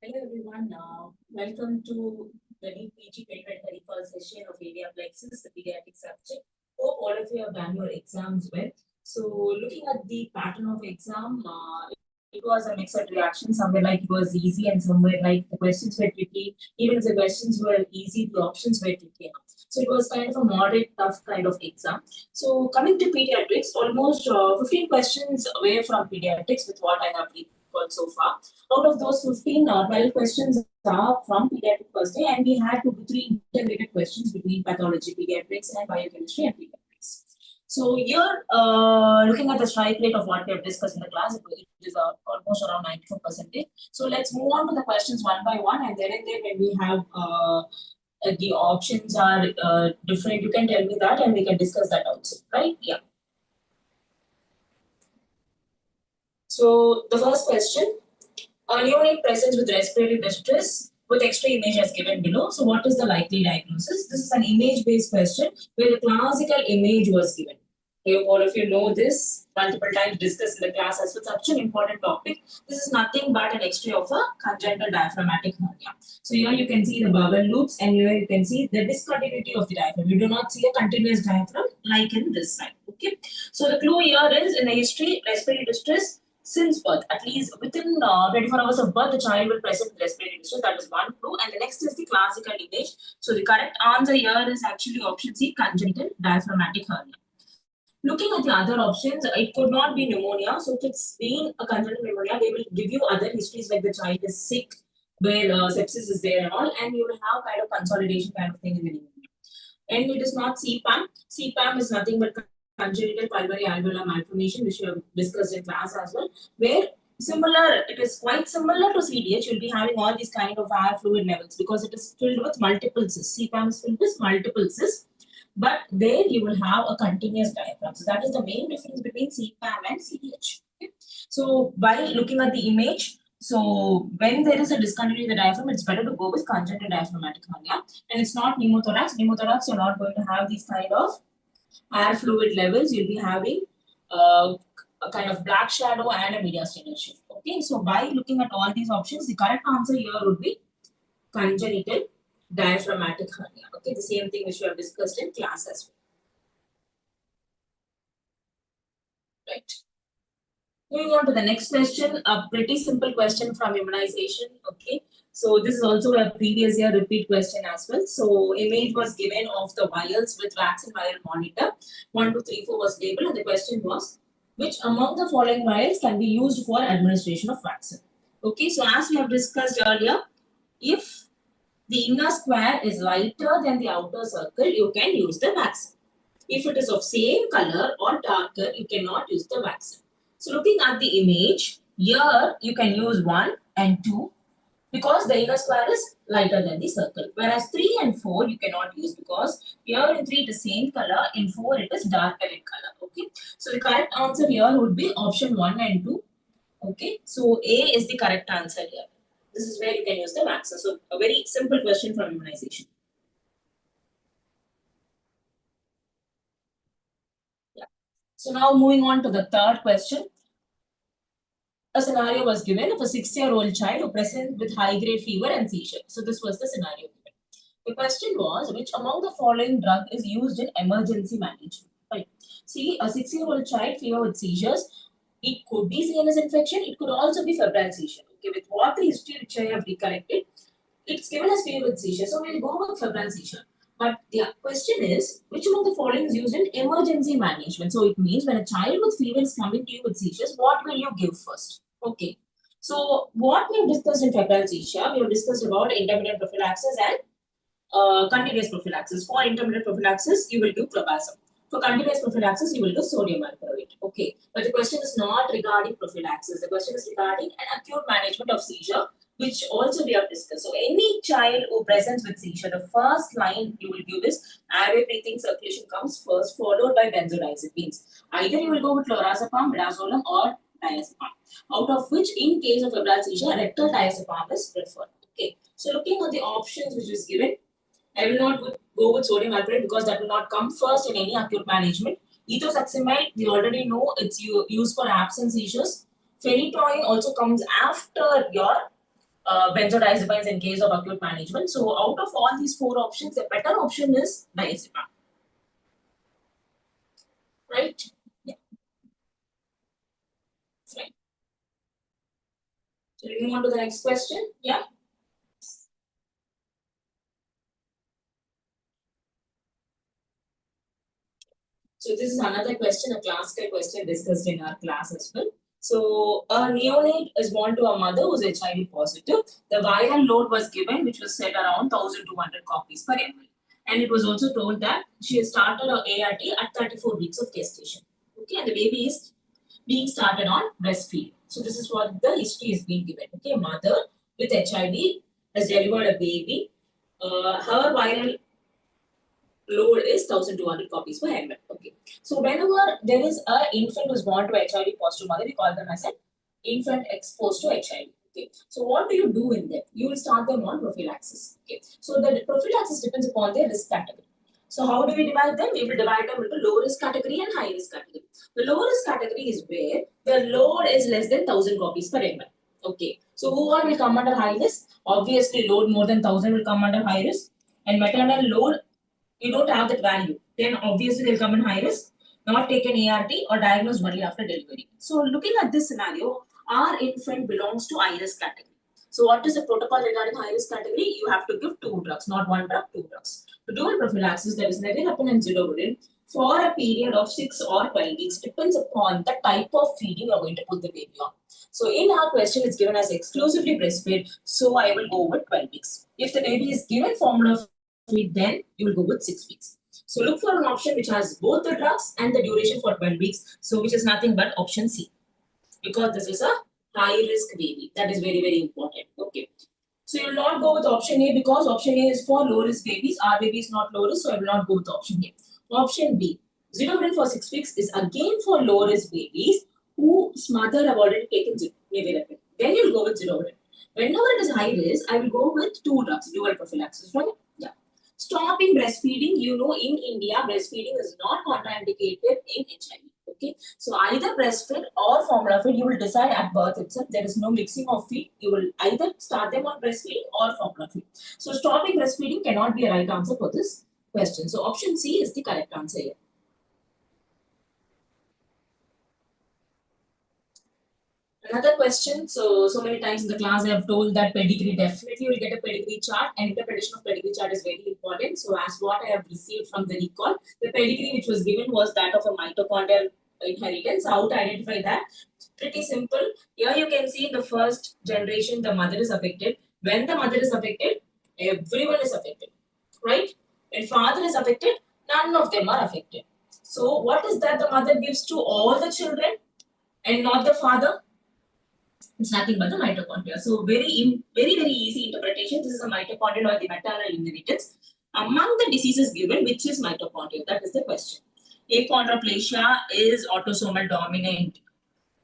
Hello everyone, welcome to the NEET-PG 2023 session of ADRPLEXUS, the pediatric subject. Hope all of you have done your exams well. So looking at the pattern of exam, it was a mixed reaction. Somewhere like it was easy and somewhere like the questions were tricky. Even if the questions were easy, the options were tricky. So it was kind of a moderate, tough kind of exam. So coming to pediatrics, almost 15 questions away from pediatrics with what I have recalled so far. Out of those 15, 12 questions are from pediatric first day, and we had 2 to 3 integrated questions between pathology, pediatrics, and biochemistry and pediatrics. So here, looking at the strike rate of what we have discussed in the class, it is almost around 94%. So let's move on to the questions one by one, and then when we have the options are different, you can tell me that, and we can discuss that also, right? Yeah. So the first question. A neonate presents with respiratory distress with X-ray image as given below. So what is the likely diagnosis? This is an image-based question where the classical image was given. I hope all of you know this, multiple times discussed in the class as well. Such an important topic. This is nothing but an X-ray of a congenital diaphragmatic hernia. So here you can see the bubble loops, and here you can see the discontinuity of the diaphragm. You do not see a continuous diaphragm like in this side. Okay. So the clue here is in the history, respiratory distress since birth, at least within 24 hours of birth, the child will present respiratory distress. That is one clue. And the next is the classical image. So the correct answer here is actually option C, congenital diaphragmatic hernia. Looking at the other options, it could not be pneumonia. So if it's been a congenital pneumonia, they will give you other histories like the child is sick, where sepsis is there and all, and you will have kind of consolidation kind of thing in the pneumonia. And it is not CPAM. CPAM is nothing but congenital pulmonary alveolar malformation, which we have discussed in class as well, where it is quite similar to CDH. You'll be having all these kind of air fluid levels because it is filled with multiple cysts. CPAM is filled with multiple cysts, but there you will have a continuous diaphragm. So that is the main difference between CPAM and CDH. Okay? So by looking at the image, so when there is a discontinuity in the diaphragm, it's better to go with congenital diaphragmatic hernia. And it's not pneumothorax. Pneumothorax, you're not going to have these kind of air fluid levels. You'll be having a kind of black shadow and a mediastinal shift. Okay, so by looking at all these options, the correct answer here would be congenital diaphragmatic hernia. Okay, the same thing which we have discussed in class as well. Right. Moving on to the next question, a pretty simple question from immunization. Okay, so this is also a previous year repeat question as well. So image was given of the vials with vaccine vial monitor. 1, 2, 3, 4 was labeled, and the question was, which among the following vials can be used for administration of vaccine? Okay, so as we have discussed earlier, if the inner square is lighter than the outer circle, you can use the vaccine. If it is of same color or darker, you cannot use the vaccine. So looking at the image, here you can use 1 and 2 because the inner square is lighter than the circle. Whereas 3 and 4 you cannot use because here in 3 it is same color, in 4 it is darker in color. Okay. So the correct answer here would be option 1 and 2. Okay. So A is the correct answer here. This is where you can use the vaccine. So a very simple question from immunization. Yeah. So now moving on to the third question. A scenario was given of a 6-year-old child who presented with high-grade fever and seizure. So this was the scenario given. The question was, which among the following drug is used in emergency management? Right. See, a 6-year-old child fever with seizures, it could be CNS infection, it could also be febrile seizure. Okay, with what the history which I have recollected, it's given as fever with seizure, so we'll go with febrile seizure. But the question is, which among the following is used in emergency management? So it means when a child with fever is coming to you with seizures, what will you give first? Okay. So what we have discussed in febrile seizure, we have discussed about intermittent prophylaxis and continuous prophylaxis. For intermittent prophylaxis, you will give clobazam. For continuous prophylaxis, you will give sodium valproate. Okay. But the question is not regarding prophylaxis. The question is regarding an acute management of seizure, which also we have discussed. So any child who presents with seizure, the first line you will give is airway breathing circulation comes first, followed by benzodiazepines. Either you will go with lorazepam, midazolam, or diazepam. Out of which, in case of febrile seizure, rectal diazepam is preferred. Okay. So looking at the options which is given, I will not go with sodium valproate because that will not come first in any acute management. Ethosuximide, we already know it's used for absence seizures. Phenytoin also comes after your benzodiazepines in case of acute management. So out of all these four options, the better option is diazepam. Right? Yeah. Right. So we move on to the next question. Yeah. So this is another question, a classical question discussed in our class as well. So a neonate is born to a mother who is HIV positive. The viral load was given, which was set around 1,200 copies per ml. And it was also told that she has started her ART at 34 weeks of gestation. Okay, and the baby is being started on breastfeeding. So this is what the history is being given. Okay, mother with HIV has delivered a baby. Her viral load is 1,200 copies per ml. Okay. So whenever there is a infant who's born to HIV positive mother, we call them as an infant exposed to HIV. Okay. So what do you do in them? You will start them on prophylaxis. Okay. So the prophylaxis depends upon their risk category. So how do we divide them? We will divide them into low risk category and high risk category. The low risk category is where the load is less than 1,000 copies per ml. Okay. So who all will come under high risk? Obviously, load more than 1,000 will come under high risk, and maternal load you don't have that value, then obviously they'll come in high risk, not take an ART or diagnosed only after delivery. So looking at this scenario, our infant belongs to high risk category. So what is the protocol regarding high risk category? You have to give two drugs, not one drug, two drugs. To do a prophylaxis, there is nevirapine and zidovudin for a period of 6 or 12 weeks, depends upon the type of feeding you're going to put the baby on. So in our question, it's given as exclusively breastfeed, so I will go with 12 weeks. If the baby is given formula feed, then you will go with 6 weeks. So look for an option which has both the drugs and the duration for 12 weeks. So which is nothing but option C. Because this is a high risk baby. That is very, very important. Okay. So you will not go with option A because option A is for low risk babies. Our baby is not low risk, so I will not go with option A. Option B. Zidovudin for 6 weeks is again for low risk babies whose mother have already taken nevirapine. Then you will go with Zidovudin. Whenever it is high risk, I will go with two drugs, dual prophylaxis, right? Yeah. Stopping breastfeeding, you know, in India, breastfeeding is not contraindicated in HIV. Okay, so either breastfeed or formula feed, you will decide at birth itself. There is no mixing of feed. You will either start them on breastfeeding or formula feed. So stopping breastfeeding cannot be a right answer for this question. So option C is the correct answer here. Another question. So many times in the class I have told that pedigree, definitely you will get a pedigree chart, and interpretation of pedigree chart is very important. So as what I have received from the recall, the pedigree which was given was that of a mitochondrial inheritance. How to identify that? Pretty simple. Here you can see in the first generation the mother is affected. When the mother is affected, everyone is affected, right? When father is affected, none of them are affected. So what is that the mother gives to all the children and not the father? It's nothing but the mitochondria. So very easy interpretation. This is a mitochondrial or the maternal inheritance. Among the diseases given, which is mitochondria? That is the question. Achondroplasia is autosomal dominant.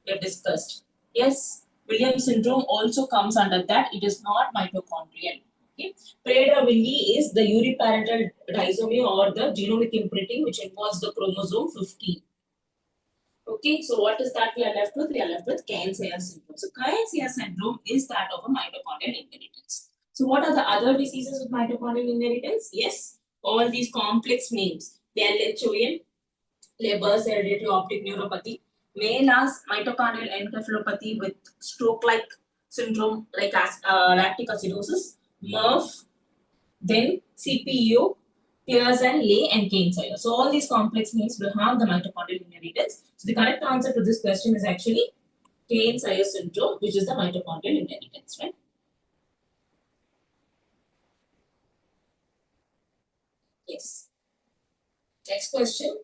We have discussed. Yes, Williams syndrome also comes under that. It is not mitochondrial. Okay. Prader-Willi is the uniparental disomy or the genomic imprinting, which involves the chromosome 15. Okay, so what is that we are left with? We are left with Kearns-Sayre syndrome. So Kearns-Sayre syndrome is that of a mitochondrial inheritance. So what are the other diseases with mitochondrial inheritance? Yes, all these complex names. Lechoyen, Leber's hereditary optic neuropathy, Mela's mitochondrial encephalopathy with stroke-like syndrome like lactic acidosis, MRF, then CPU, Pearson, Lay, and Kearns-Sayre. So all these complex names will have the mitochondrial inheritance. So the correct answer to this question is actually Kearns-Sayre syndrome, which is the mitochondrial inheritance, right? Yes. Next question.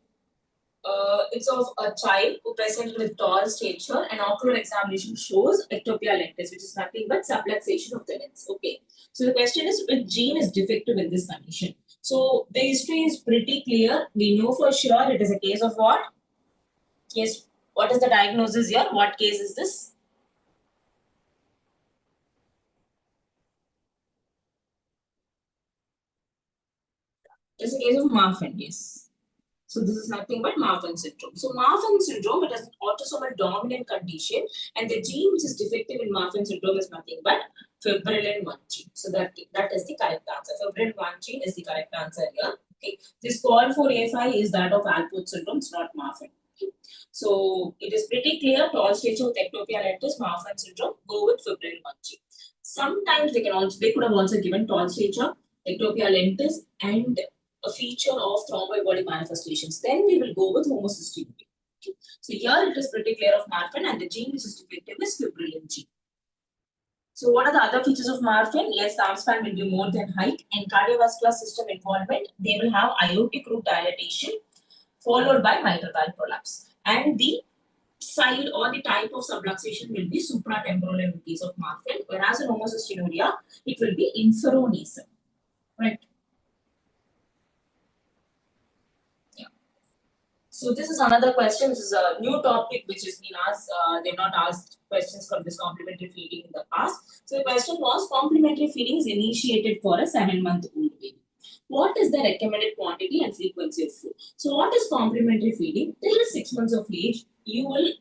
It's of a child who presented with tall stature and ocular examination shows ectopia lentis, which is nothing but subluxation of the lens. Okay. So the question is which gene is defective in this condition? So the history is pretty clear. We know for sure it is a case of what? Yes. What is the diagnosis here? What case is this? It's a case of Marfan, yes. So this is nothing but Marfan syndrome. So Marfan syndrome, it is an autosomal dominant condition, and the gene which is defective in Marfan syndrome is nothing but Febrile 1 gene. So that is the correct answer. Febrile 1 gene is the correct answer here. Okay. This call for A5 is that of Alport syndrome, it's not Marfan. Okay. So it is pretty clear. Tall stature with ectopia lentis, Marfan syndrome. Go with Febrile 1 gene. Sometimes they could have also given tall stature, ectopia lentis, and a feature of thromboembolic manifestations. Then we will go with homocystinuria. Okay. So here it is pretty clear of Marfan, and the gene which is defective is Febrile gene. So what are the other features of Marfan? Yes, the arm span will be more than height, and cardiovascular system involvement. They will have aortic root dilatation followed by mitral valve prolapse. And the side or the type of subluxation will be supratemporal in the case of Marfan, whereas in homocystinuria, it will be inferonasal. Right? Yeah. So this is another question. This is a new topic which has been asked. They've not asked questions from this complementary feeding in the past. So the question was, complementary feeding is initiated for a 7-month-old baby. What is the recommended quantity and frequency of food? So what is complementary feeding? Till 6 months of age, you will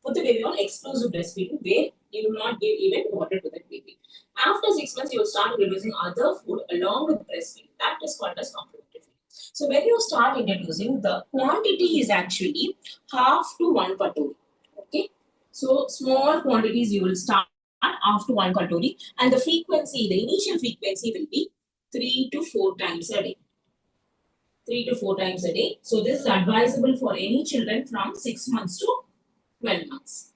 put the baby on exclusive breastfeeding where you will not give even water to that baby. After 6 months, you will start introducing other food along with breastfeeding. That is called as complementary feeding. So when you start introducing, the quantity is actually half to 1 katori. Okay. So small quantities you will start after 1 katori, and the frequency, the initial frequency will be 3 to 4 times a day. 3 to 4 times a day. So this is advisable for any children from 6 months to 12 months.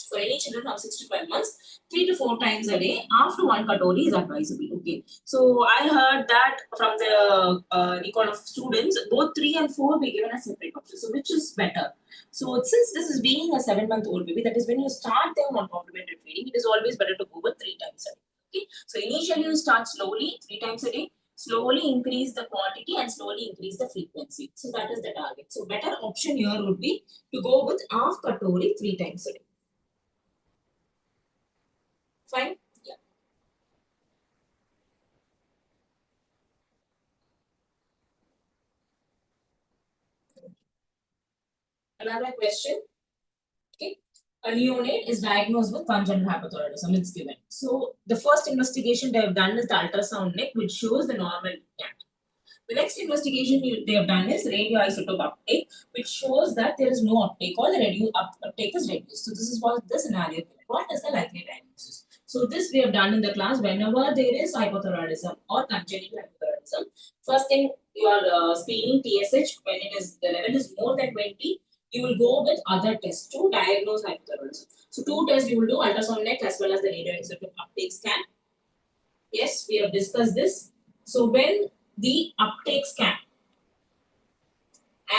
For any children from 6 to 12 months, 3 to 4 times a day after 1 katori is advisable. Okay. So I heard that from the recall of students, both 3 and 4 be given as separate options. So which is better? So since this is being a 7-month-old baby, that is when you start them on complementary feeding, it is always better to go with 3 times a day. Okay. So initially you start slowly, 3 times a day, slowly increase the quantity and slowly increase the frequency. So that is the target. So better option here would be to go with half katori 3 times a day. Fine? Yeah. Another question. Okay. A neonate is diagnosed with congenital hypothyroidism. It's given. So the first investigation they have done is the ultrasound neck, which shows the normal cat. The next investigation they have done is radioisotope uptake, which shows that there is no uptake or the uptake is reduced. So this is what the scenario. What is the likely diagnosis? So this we have done in the class. Whenever there is hypothyroidism or congenital hypothyroidism, first thing you are screening TSH. When it is the level is more than 20, you will go with other tests to diagnose hypothyroidism. So 2 tests you will do, ultrasound neck as well as the radioisotope uptake scan. Yes, we have discussed this. So when the uptake scan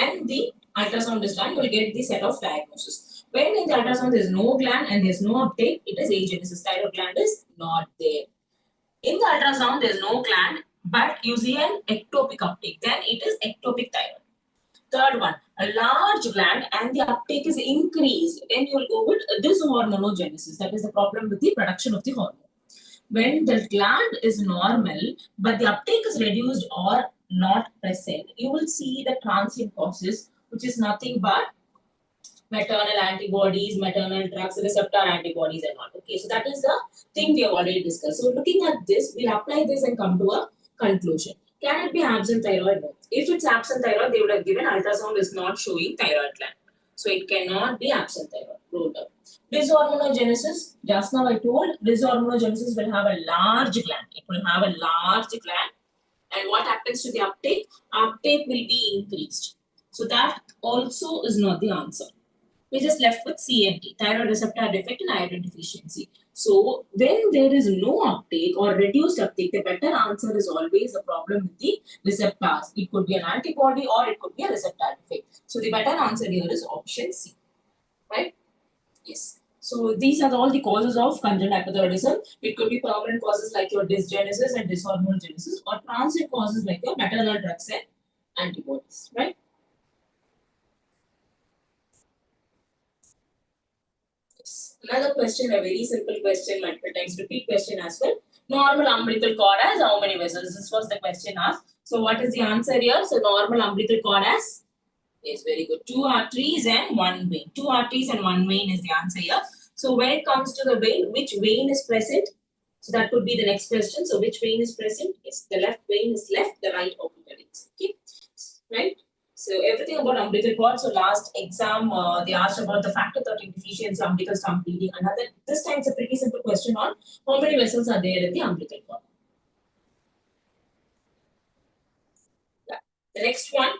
and the ultrasound is done, you will get the set of diagnosis. When in the ultrasound there is no gland and there is no uptake, it is agenesis. Thyroid gland is not there. In the ultrasound, there is no gland, but you see an ectopic uptake. Then it is ectopic thyroid. Third one, a large gland and the uptake is increased. Then you will go with dishormonogenesis. That is the problem with the production of the hormone. When the gland is normal, but the uptake is reduced or not present, you will see the transient causes, which is nothing but maternal antibodies, maternal drugs, receptor antibodies and all. Okay, so that is the thing we have already discussed. So looking at this, we'll apply this and come to a conclusion. Can it be absent thyroid? No. If it's absent thyroid, they would have given ultrasound is not showing thyroid gland. So it cannot be absent thyroid. Rolled up. Dishormonogenesis, just now I told, dishormonogenesis will have a large gland. It will have a large gland. And what happens to the uptake? Uptake will be increased. So that also is not the answer. We're just left with CNT, thyroid receptor defect and iron deficiency. So when there is no uptake or reduced uptake, the better answer is always a problem with the receptors. It could be an antibody or it could be a receptor defect. So the better answer here is option C. Right? Yes. So these are all the causes of congenital hypothyroidism. It could be permanent causes like your dysgenesis and dishormonogenesis, or transient causes like your maternal drugs and antibodies. Right? Another question, a very simple question, multiple times repeat question as well. Normal umbilical cord has how many vessels? This was the question asked. So what is the answer here? So normal umbilical cord has, yes, very good, 2 arteries and 1 vein. 2 arteries and 1 vein is the answer here. So when it comes to the vein, which vein is present? So that could be the next question. So which vein is present? Yes, the left vein is left, the right ocular is. Okay, right? So everything about umbilical cord. So last exam, they asked about the factor 13 deficiency, umbilical stump bleeding. Another, this time it's a pretty simple question on how many vessels are there in the umbilical cord. Yeah. The next one,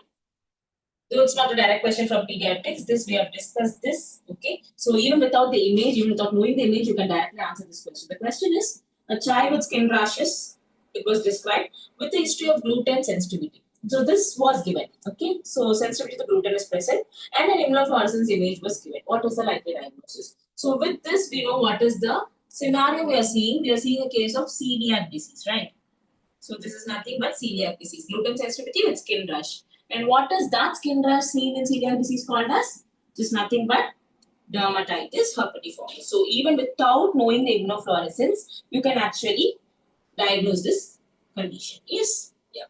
though it's not a direct question from pediatrics, this we have discussed this. Okay. So even without the image, even without knowing the image, you can directly answer this question. The question is a child with skin rashes, it was described, with a history of gluten sensitivity. So this was given. Okay. So sensitivity to gluten is present and an immunofluorescence image was given. What is the likely diagnosis? So with this, we know what is the scenario we are seeing. We are seeing a case of celiac disease, right? So this is nothing but celiac disease, gluten sensitivity with skin rash. And what is that skin rash seen in celiac disease called as? Just nothing but dermatitis herpetiformis. So even without knowing the immunofluorescence, you can actually diagnose this condition. Yes. Yeah.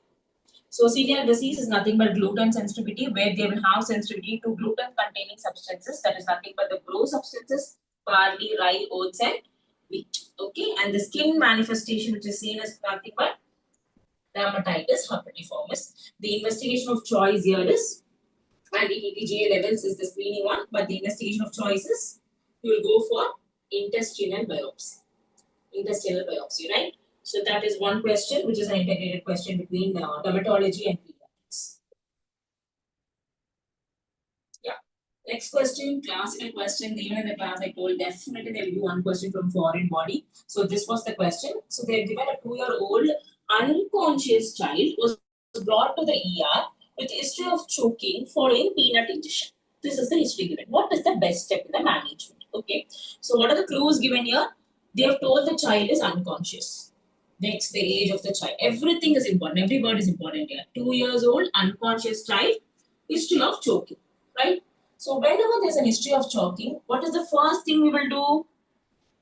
So celiac disease is nothing but gluten sensitivity, where they will have sensitivity to gluten containing substances. That is nothing but the grow substances, barley, rye, oats, and wheat. Okay. And the skin manifestation, which is seen as nothing but dermatitis herpetiformis. The investigation of choice here is anti-TTGA levels is the screening one, but the investigation of choice is you will go for intestinal biopsy. Intestinal biopsy, right? So that is one question, which is an integrated question between dermatology and pediatrics. Yeah. Next question, classical question. Even in the class, I told definitely there will be one question from foreign body. So this was the question. So they have given a 2-year-old unconscious child was brought to the ER with history of choking following peanut injection. This is the history given. What is the best step in the management? Okay. So what are the clues given here? They have told the child is unconscious. Next, the age of the child. Everything is important. Every word is important here. 2 years old, unconscious child, history of choking. Right? So whenever there's an history of choking, what is the first thing we will do?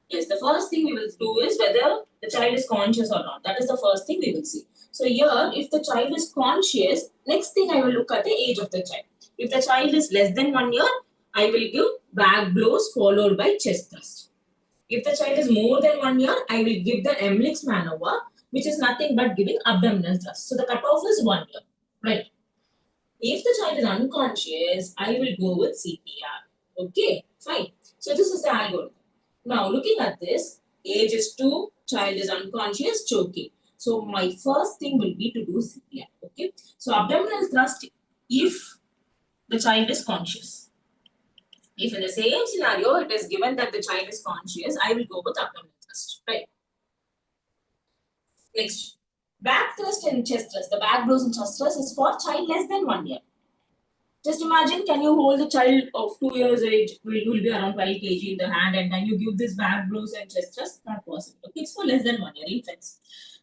Yes, the first thing we will do is whether the child is conscious or not. That is the first thing we will see. So here, if the child is conscious, next thing I will look at the age of the child. If the child is less than 1 year, I will give back blows followed by chest thrust. If the child is more than 1 year, I will give the Emlich's maneuver, which is nothing but giving abdominal thrust. So the cutoff is 1 year, right? If the child is unconscious, I will go with CPR. Okay, fine. So this is the algorithm. Now looking at this, age is 2, child is unconscious, choking. So my first thing will be to do CPR. Okay. So abdominal thrust if the child is conscious. If in the same scenario it is given that the child is conscious, I will go with abdominal thrust. Right. Next, back thrust and chest thrust. The back blows and chest thrust is for child less than 1 year. Just imagine, can you hold a child of 2 years age, will be around 12 kg in the hand, and then you give this back blows and chest thrust? Not possible. Okay, it's for less than 1 year infants.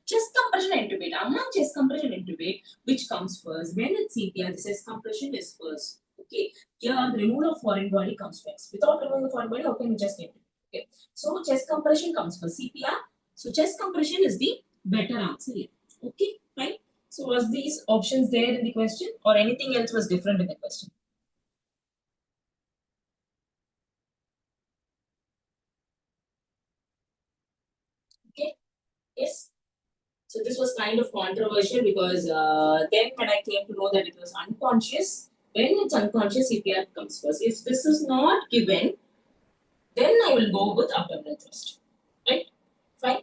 Chest compression intubate. Among chest compression intubate, which comes first? When it's CPR, the chest compression is first. Okay, here the removal of foreign body comes first. Without removing the foreign body, how can you just intubate? Okay, so chest compression comes first. CPR. So chest compression is the better answer here. Okay, fine. So was these options there in the question or anything else was different in the question? Okay, yes. So this was kind of controversial because then when I came to know that it was unconscious, when it's unconscious, CPR comes first. If this is not given, then I will go with abdominal thrust. Right? Fine.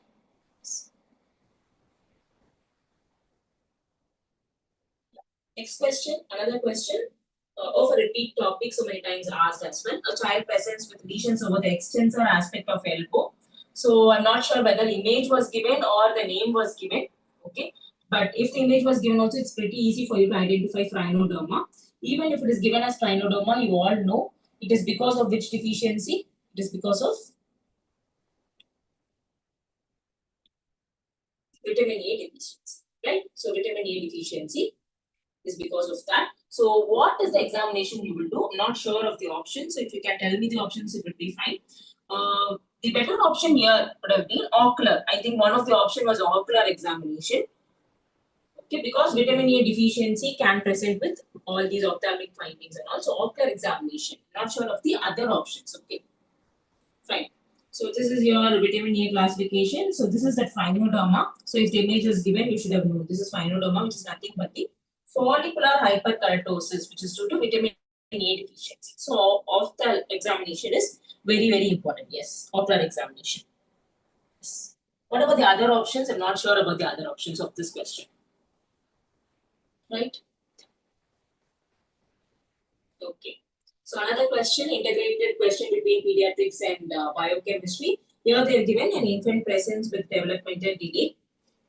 Next question, another question of a repeat topic, so many times asked as well. A child presents with lesions over the extensor aspect of elbow. So I'm not sure whether image was given or the name was given. Okay, but if the image was given also, it's pretty easy for you to identify Phrynoderma. Even if it is given as Phrynoderma, you all know it is because of which deficiency? It is because of vitamin A deficiency, right? So vitamin A deficiency is because of that. So what is the examination you will do? I'm not sure of the options. So if you can tell me the options, it would be fine. The better option here would have been ocular. I think one of the option was ocular examination. Okay, because vitamin A deficiency can present with all these ophthalmic findings and also ocular examination. Not sure of the other options. Okay, fine. So this is your vitamin A classification. So this is the Phrynoderma. So if the image is given, you should have known this is Phrynoderma, which is nothing but the follicular hyperkeratosis, which is due to vitamin A deficiency. So of the examination is very, very important. Yes, ocular examination. Yes. What about the other options? I'm not sure about the other options of this question. Right? Okay. So another question, integrated question between pediatrics and biochemistry. Here they have given an infant presence with developmental delay.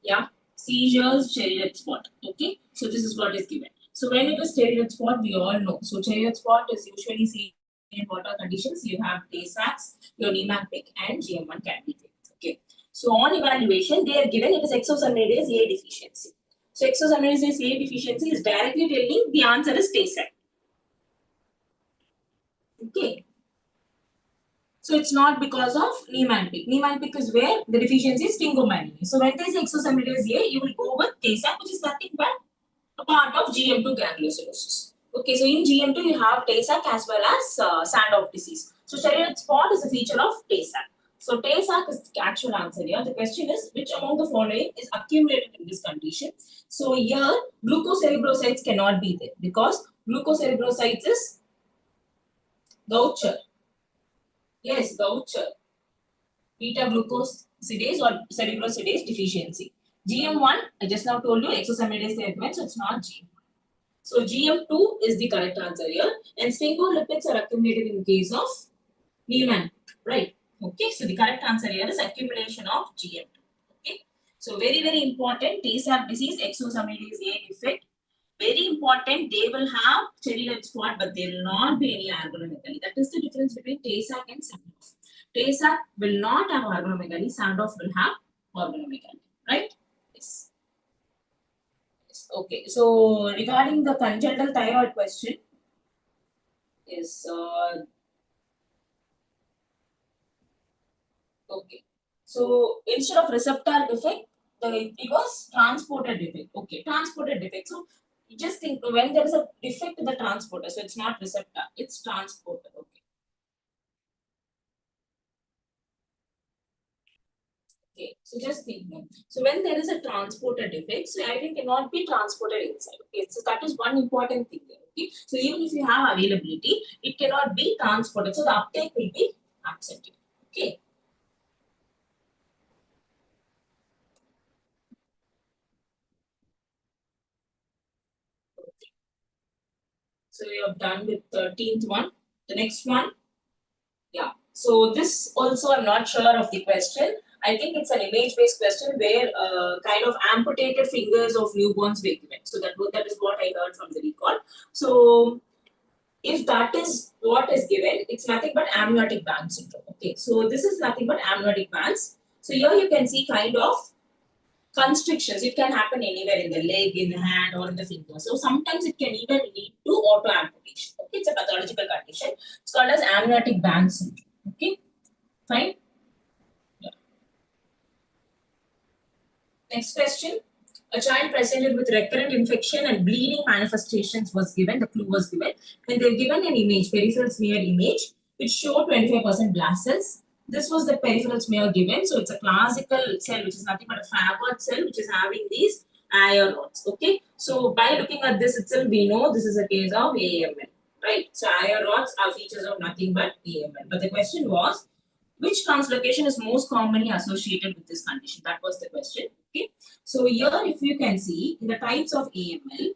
Yeah. Seizures, cherry red spot. Okay. So this is what is given. So when it is cherry red spot, we all know. So cherry red spot is usually seen in water conditions. You have Tay-Sachs, your NEET-PG and GM1 can be there. Okay. So on evaluation, they are given it is exosaminidase A deficiency. So exosaminidase A deficiency is directly telling the answer is Tay-Sachs. Okay. So it's not because of Niemann-Pick. Niemann-Pick is where the deficiency is stingomanine. So when there is exosaminidase A, you will go with Tay-Sachs, which is nothing but a part of GM2 granulocytosis. Okay, so in GM2 you have Tay-Sachs as well as Sandoff disease. So cherry spot is a feature of Tay-Sachs. So Tay-Sachs is the actual answer here. The question is which among the following is accumulated in this condition? So here glucocerebrocytes cannot be there because glucocerebrocytes is Gaucher. Yes, Gaucher. Beta glucosidase or cerebrosidase deficiency. GM1, I just now told you, exosaminidase they so it's not GM1. So GM2 is the correct answer here. And sphingolipids are accumulated in case of Niemann, right? Okay, so the correct answer here is accumulation of GM2. Okay, so very, very important, Tay-Sachs disease, exosaminidase A defect. Very important, they will have cherry red spot, but they will not be any organomegaly. That is the difference between Tay-Sachs and Sandoff. Tay-Sachs will not have organomegaly, Sandoff will have organomegaly, right? Yes. Yes. Okay, so regarding the congenital thyroid question, is okay. So instead of receptor defect, it was transporter defect. Okay, transporter defect. So you just think when there is a defect in the transporter, so it's not receptor, it's transporter. Okay. Okay, so just think now. So when there is a transporter defect, so iron cannot be transported inside. Okay, so that is one important thing there. Okay, so even if you have availability, it cannot be transported. So the uptake will be accepted. Okay. So you have done with 13th one. The next one. Yeah. So this also I'm not sure of the question. I think it's an image-based question where kind of amputated fingers of newborns were given. So that is what I heard from the recall. So if that is what is given, it's nothing but amniotic band syndrome. Okay. So this is nothing but amniotic bands. So here you can see kind of constrictions. It can happen anywhere in the leg, in the hand, or in the finger. So sometimes it can even lead to auto amputation. Okay, it's a pathological condition. It's called as amniotic band syndrome. Okay, fine. Yeah. Next question. A child presented with recurrent infection and bleeding manifestations was given. The clue was given, and they've given an image, peripheral smear image, which showed 25% blast cells. This was the peripheral smear given. So it's a classical cell, which is nothing but a Fabry cell, which is having these iron rods. Okay. So by looking at this itself, we know this is a case of AML. Right. So iron rods are features of nothing but AML. But the question was, which translocation is most commonly associated with this condition? That was the question. Okay. So here, if you can see in the types of AML,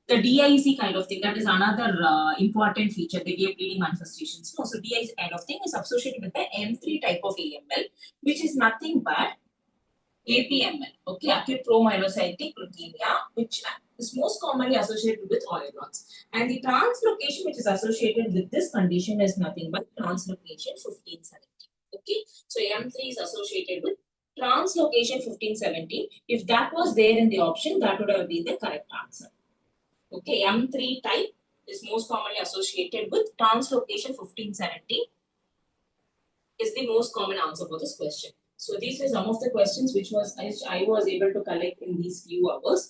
the DIC kind of thing, that is another important feature. They gave bleeding manifestations. No, so DIC kind of thing is associated with the M3 type of AML, which is nothing but APML, okay, acute promyelocytic leukemia, which is most commonly associated with oil rods. And the translocation which is associated with this condition is nothing but translocation 1517. Okay, so M3 is associated with translocation 1517. If that was there in the option, that would have been the correct answer. Okay, M3 type is most commonly associated with translocation 1517 is the most common answer for this question. So these are some of the questions which I was able to collect in these few hours.